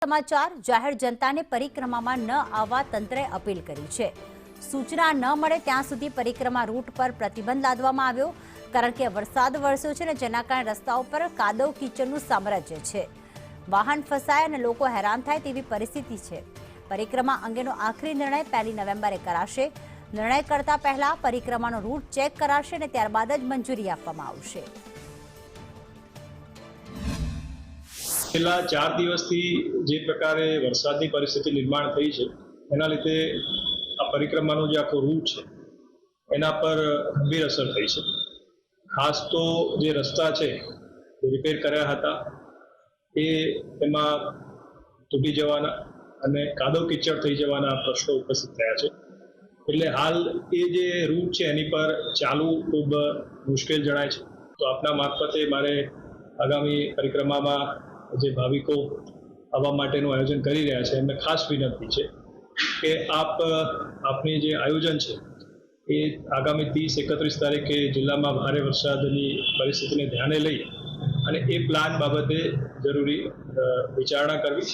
સમાચાર જાહેર જનતાને પરિક્રમામાં ન આવવા તંત્રે અપીલ કરી છે। સૂચના ન મળે ત્યાં સુધી પરિક્રમા રૂટ પર પ્રતિબંધ લાદવામાં આવ્યો, કારણ કે વરસાદ વરસ્યો છે અને જેના કારણે રસ્તાઓ પર કાદવ કીચડનું સામ્રાજ્ય છે। વાહન ફસાય અને લોકો હેરાન થાય તેવી પરિસ્થિતિ છે। પરિક્રમા અંગેનો આખરી નિર્ણય 1 નવેમ્બરે કરાશે। નિર્ણય કરતા પહેલા પરિક્રમાનો રૂટ ચેક કરાશે અને ત્યારબાદ જ મંજૂરી આપવામાં આવશે। છેલ્લા 4 દિવસથી જે પ્રકારે વરસાદની પરિસ્થિતિ નિર્માણ થઈ છે એના લીધે આ પરિક્રમાનો જે આખો રૂટ છે એના પર ગંભીર અસર થઈ છે। ખાસ તો જે રસ્તા છે રિપેર કર્યા હતા એમાં તૂટી જવાના અને કાદવ કીચડ થઈ જવાના પ્રશ્નો ઉપસ્થિત થયા છે। એટલે હાલ એ જે રૂટ છે એની પર ચાલવું ખૂબ મુશ્કેલ જણાય છે। તો આપના મારફતે મારે આગામી પરિક્રમામાં જે ભાવિકો આવવા માટેનું આયોજન કરી રહ્યા છે એમને ખાસ વિનંતી છે કે આપની જે આયોજન છે એ આગામી 30-31 તારીખે જિલ્લામાં ભારે વરસાદની પરિસ્થિતિને ધ્યાને લઈ અને એ પ્લાન બાબતે જરૂરી વિચારણા કરવી।